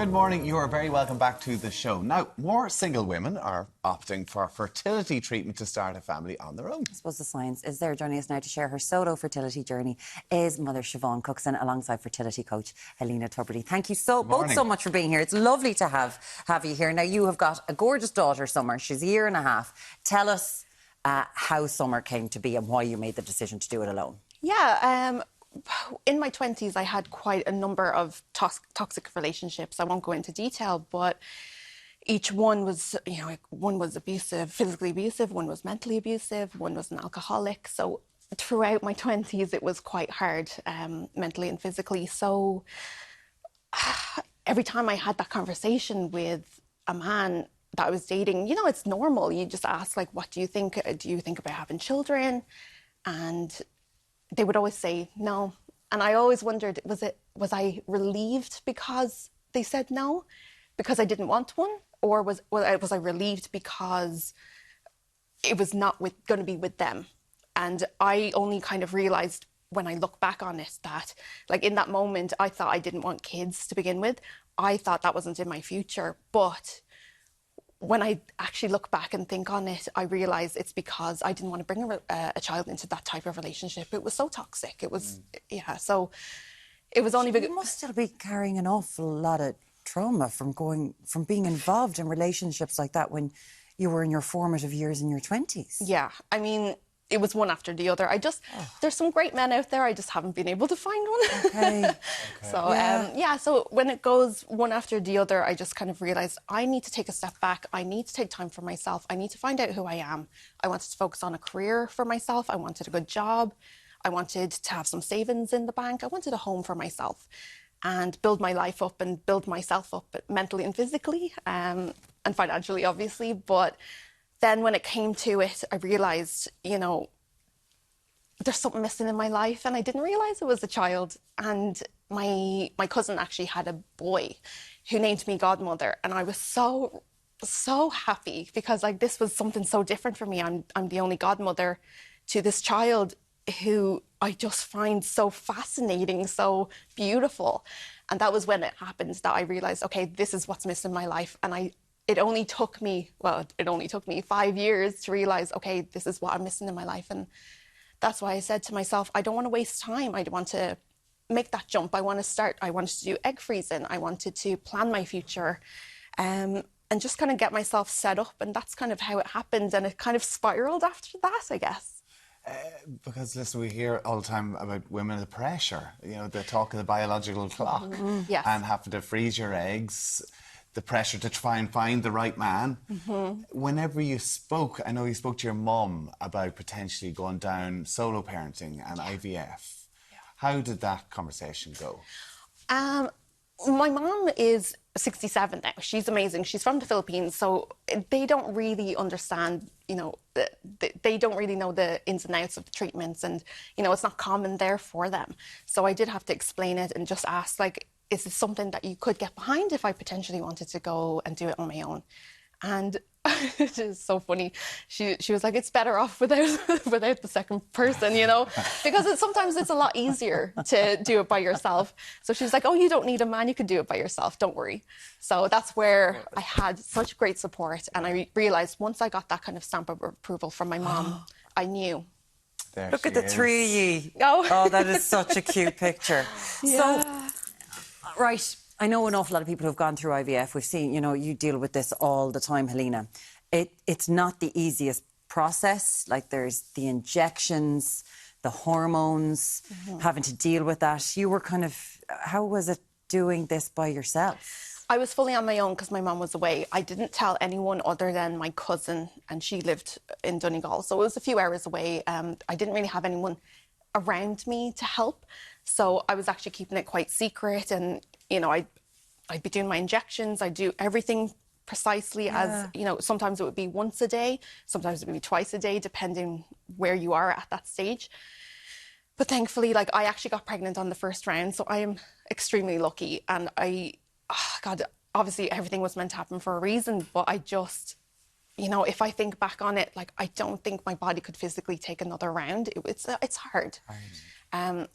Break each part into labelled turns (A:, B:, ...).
A: Good morning. You are very welcome back to the show. Now, more single women are opting for fertility treatment to start a family on their own.
B: I suppose the science is there. Joining us now to share her solo fertility journey is mother Siobhan Cookson alongside fertility coach Helena Tubridy. Thank you both so much for being here. It's lovely to have you here. Now, you have got a gorgeous daughter, Summer. She's a year and a half. Tell us how Summer came to be and why you made the decision to do it alone.
C: Yeah, in my 20s, I had quite a number of toxic relationships. I won't go into detail, but each one was, one was abusive, physically abusive, one was mentally abusive, one was an alcoholic. So throughout my 20s, it was quite hard, mentally and physically. So every time I had that conversation with a man that I was dating, it's normal. You just ask, like, what do you think? Do you think about having children? And they would always say no. And I always wondered, was I relieved because they said no, because I didn't want one? Or was I relieved because it was not going to be with them? And I only kind of realised when I look back on it that, like, in that moment, I thought I didn't want kids to begin with. I thought that wasn't in my future. But when I actually look back and think on it, I realise it's because I didn't want to bring a child into that type of relationship. It was so toxic. It was, so it was only...
B: You must still be carrying an awful lot of trauma from being involved in relationships like that when you were in your formative years in your 20s.
C: Yeah, I mean, it was one after the other. There's some great men out there, I just haven't been able to find one.
B: Okay.
C: So, so when it goes one after the other, I just kind of realised I need to take a step back. I need to take time for myself. I need to find out who I am. I wanted to focus on a career for myself. I wanted a good job. I wanted to have some savings in the bank. I wanted a home for myself and build my life up and build myself up mentally and physically, and financially, obviously. But then when it came to it, I realised, there's something missing in my life, and I didn't realise it was a child. And my cousin actually had a boy who named me godmother, and I was so happy because, like, this was something so different for me. I'm the only godmother to this child who I just find so fascinating, so beautiful. And that was when it happened that I realised, okay, this is what's missing in my life. And it only took me 5 years to realise, okay, this is what I'm missing in my life. And that's why I said to myself, I don't want to waste time. I want to make that jump. I wanted to do egg freezing. I wanted to plan my future and just kind of get myself set up. And that's kind of how it happened. And it kind of spiraled after that, I guess.
A: Because, listen, we hear all the time about women, the pressure, the talk of the biological clock,
C: Yes.
A: and having to freeze your eggs, the pressure to try and find the right man. Whenever you spoke, I know you spoke to your mum about potentially going down solo parenting and IVF. How did that conversation go?
C: My mum is 67 now. She's amazing. She's from the Philippines, so they don't really understand, they don't really know the ins and outs of the treatments, and, it's not common there for them. So I did have to explain it and just ask, like, is this something that you could get behind if I potentially wanted to go and do it on my own? And it is so funny. She was like, it's better off without the second person, because sometimes it's a lot easier to do it by yourself. So she's like, oh, you don't need a man, you can do it by yourself, don't worry. So that's where I had such great support. And I realised once I got that kind of stamp of approval from my mom, I knew.
B: Look at the three of ye.
C: Oh,
B: that is such a cute picture.
C: Yeah.
B: So, right, I know an awful lot of people who've gone through IVF. We've seen, you deal with this all the time, Helena. It's not the easiest process. Like, there's the injections, the hormones, having to deal with that. You were how was it doing this by yourself?
C: I was fully on my own because my mum was away. I didn't tell anyone other than my cousin, and she lived in Donegal, so it was a few hours away. I didn't really have anyone around me to help, so I was actually keeping it quite secret. And I'd be doing my injections. I'd do everything precisely as, sometimes it would be once a day, sometimes it would be twice a day, depending where you are at that stage. But thankfully, like, I actually got pregnant on the first round, so I am extremely lucky. And obviously everything was meant to happen for a reason, but I just, if I think back on it, like, I don't think my body could physically take another round. It's hard.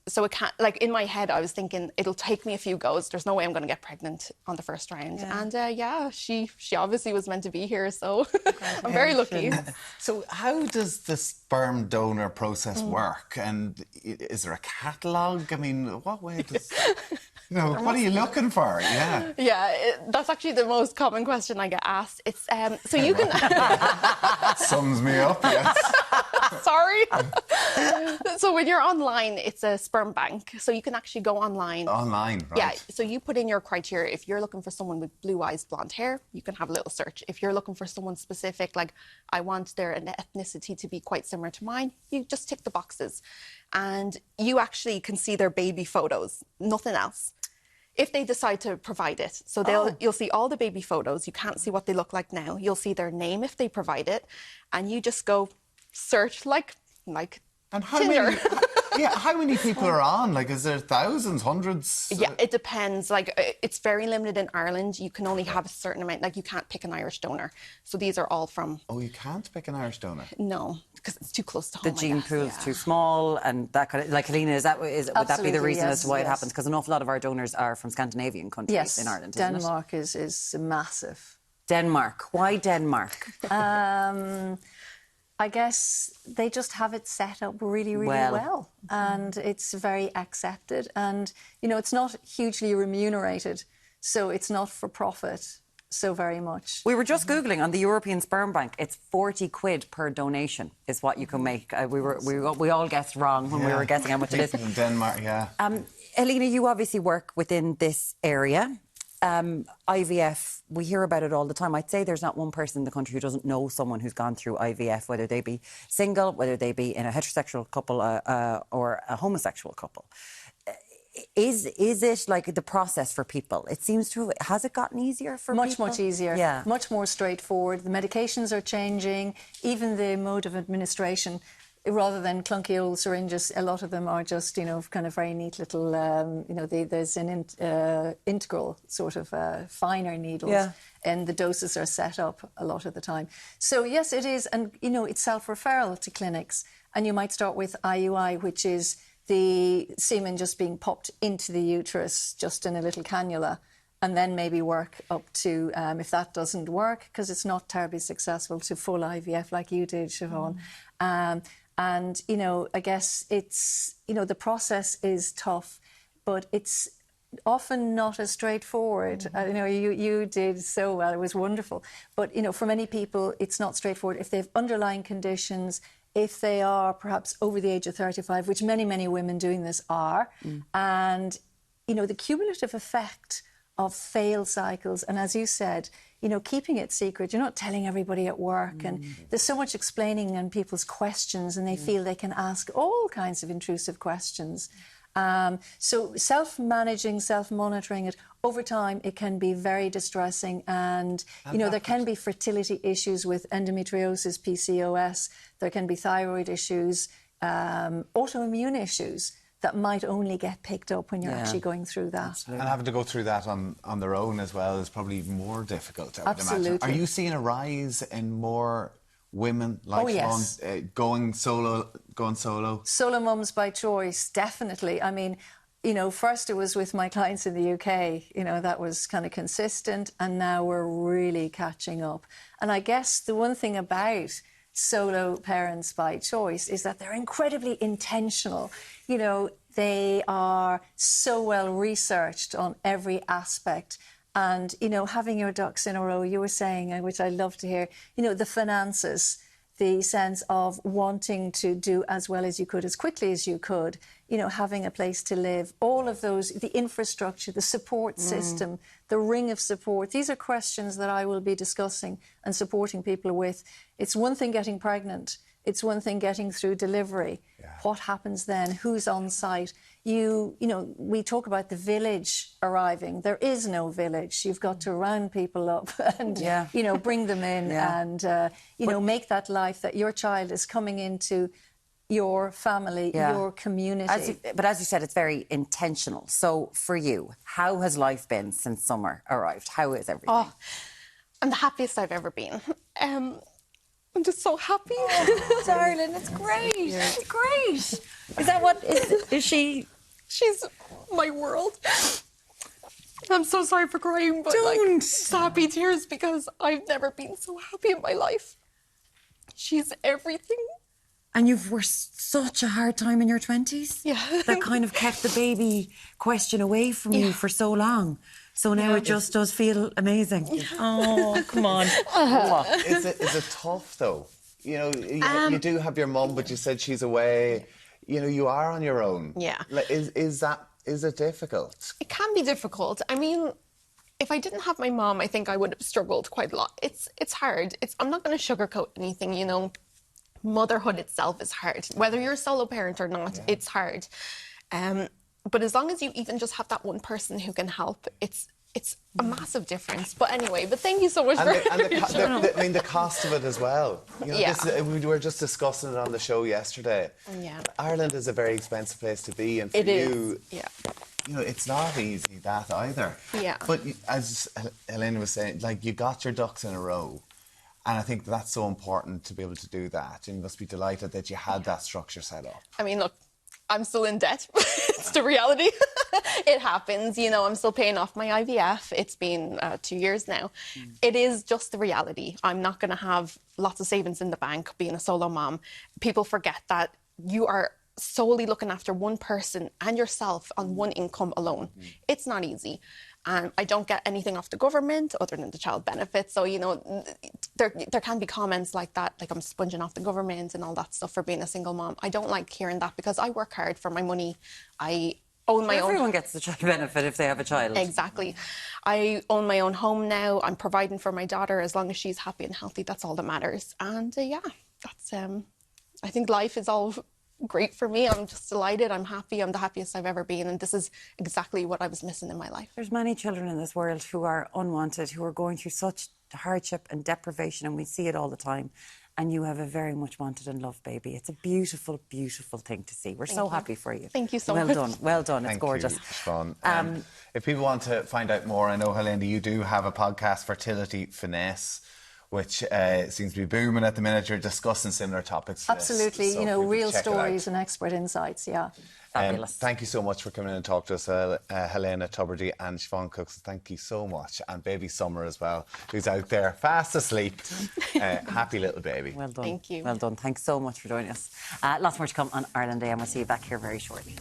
C: So it can't, like in my head, I was thinking it'll take me a few goes. There's no way I'm going to get pregnant on the first round.
B: Yeah.
C: And she obviously was meant to be here. So I'm very lucky.
A: So how does the sperm donor process work? And is there a catalogue? I mean, what way does... what are you looking for? Yeah.
C: Yeah, that's actually the most common question I get asked. It's so you can...
A: Sums me up, yes.
C: Sorry. So when you're online, it's a sperm bank. So you can actually go online.
A: Online, right.
C: Yeah, so you put in your criteria. If you're looking for someone with blue eyes, blonde hair, you can have a little search. If you're looking for someone specific, like I want their ethnicity to be quite similar to mine, you just tick the boxes. And you actually can see their baby photos, nothing else, if they decide to provide it. So you'll see all the baby photos. You can't see what they look like now. You'll see their name if they provide it. And you just go search like
A: and how
C: Tinder.
A: how many people are on? Like, is there thousands, hundreds?
C: Yeah, it depends. Like, it's very limited in Ireland. You can only have a certain amount. Like, you can't pick an Irish donor. So these are all from...
A: Oh, you can't pick an Irish donor?
C: No, because it's too close to home.
B: The gene pool's too small, and that kind of... Like, Helena, would that be the reason as to why it happens? Because an awful lot of our donors are from Scandinavian countries in Ireland, isn't
D: Denmark is massive.
B: Denmark. Why Denmark?
D: I guess they just have it set up really, really well. And it's very accepted. And, it's not hugely remunerated. So it's not for profit so very much.
B: We were just Googling on the European Sperm Bank. It's 40 quid per donation is what you can make. We all guessed wrong when we were guessing how much it is.
A: In Denmark, yeah.
B: Helena, you obviously work within this area. IVF, we hear about it all the time. I'd say there's not one person in the country who doesn't know someone who's gone through IVF, whether they be single, whether they be in a heterosexual couple or a homosexual couple. Is it like the process for people? It seems to... Has it gotten easier for people?
D: Much easier.
B: Yeah.
D: Much more straightforward. The medications are changing. Even the mode of administration... Rather than clunky old syringes, a lot of them are just, kind of very neat little, there's an integral sort of finer needles.
B: Yeah.
D: And the doses are set up a lot of the time. So, yes, it is. And, it's self-referral to clinics. And you might start with IUI, which is the semen just being popped into the uterus, just in a little cannula. And then maybe work up to, if that doesn't work, because it's not terribly successful, to full IVF like you did, Siobhan. And, I guess it's, the process is tough, but it's often not as straightforward. You did so well. It was wonderful. But, for many people, it's not straightforward. If they have underlying conditions, if they are perhaps over the age of 35, which many, many women doing this are, and, the cumulative effect of failed cycles, and as you said, keeping it secret. You're not telling everybody at work, and there's so much explaining and people's questions, and they feel they can ask all kinds of intrusive questions. So self-managing, self-monitoring it, over time, it can be very distressing, and there can be fertility issues with endometriosis, PCOS, there can be thyroid issues, autoimmune issues that might only get picked up when you're actually going through that.
A: Absolutely. And having to go through that on their own as well is probably more difficult, I would imagine. Are you seeing a rise in more women like Siobhan going solo?
D: Solo mums by choice, definitely. I mean, first it was with my clients in the UK, that was kind of consistent, and now we're really catching up. And I guess the one thing about solo parents by choice is that they're incredibly intentional. They are so well researched on every aspect. And, having your ducks in a row, you were saying, which I love to hear, the finances, the sense of wanting to do as well as you could, as quickly as you could, having a place to live, all of those, the infrastructure, the support system, the ring of support. These are questions that I will be discussing and supporting people with. It's one thing getting pregnant. It's one thing getting through delivery. Yeah. What happens then? Who's on site? We talk about the village arriving. There is no village. You've got to round people up and, bring them in and, make that life that your child is coming into your family, your community.
B: But as you said, it's very intentional. So for you, how has life been since summer arrived? How is everything?
C: Oh, I'm the happiest I've ever been. I'm just so happy.
B: Darling, it's great. It's great. Is that what is she?
C: She's my world. I'm so sorry for crying, but
B: Don't.
C: like, it's happy tears because I've never been so happy in my life. She's everything.
B: And you've worked such a hard time in your 20s.
C: Yeah.
B: That kind of kept the baby question away from you for so long. So now it just does feel amazing. Oh, come on.
A: Is it tough though? You know, you do have your mum, but you said she's away. You know, you are on your own.
C: Yeah.
A: Like, is it difficult?
C: It can be difficult. I mean, if I didn't have my mom, I think I would have struggled quite a lot. It's hard. I'm not going to sugarcoat anything, you know. Motherhood itself is hard. Whether you're a solo parent or not, it's hard. But as long as you even just have that one person who can help, it's a massive difference. But anyway, thank you so much for...
A: the cost of it as well. You know, we were just discussing it on the show yesterday.
C: Yeah.
A: Ireland is a very expensive place to be, and for you, you know, it's not easy that either.
C: Yeah.
A: But as Helena was saying, like, you got your ducks in a row. And I think that's so important to be able to do that. And you must be delighted that you had that structure set up.
C: I mean, look, I'm still in debt. It's the reality. It happens, you know, I'm still paying off my IVF. It's been 2 years now. It is just the reality. I'm not going to have lots of savings in the bank being a solo mom. People forget that you are solely looking after one person and yourself on one income alone. It's not easy. I don't get anything off the government other than the child benefits. So, you know, there can be comments like that, like I'm sponging off the government and all that stuff for being a single mom. I don't like hearing that because I work hard for my money. I own my own...
B: Everyone gets the child benefit if they have a child.
C: Exactly. I own my own home now. I'm providing for my daughter. As long as she's happy and healthy, that's all that matters. And that's... I think life is all great for me. I'm just delighted. I'm happy. I'm the happiest I've ever been. And this is exactly what I was missing in my life.
B: There's many children in this world who are unwanted, who are going through such hardship and deprivation, and we see it all the time. And you have a very much wanted and loved baby. It's a beautiful, beautiful thing to see. We're so happy for you.
C: Thank you so much.
B: Well done. Well done. It's gorgeous.
A: Thank you, Siobhan. If people want to find out more, I know, Helena, you do have a podcast, Fertility Finesse, which seems to be booming at the minute. You're discussing similar topics.
D: Absolutely,
A: so
D: you know, real stories
A: out.
D: and expert insights, yeah.
B: Fabulous.
A: Thank you so much for coming in and talking to us, Helena Tubridy and Siobhan Cookson. Thank you so much. And baby Summer as well, who's out there fast asleep. Happy little baby.
B: Well done.
C: Thank you.
B: Well done. Thanks so much for joining us. Lots more to come on Ireland Day, and we'll see you back here very shortly.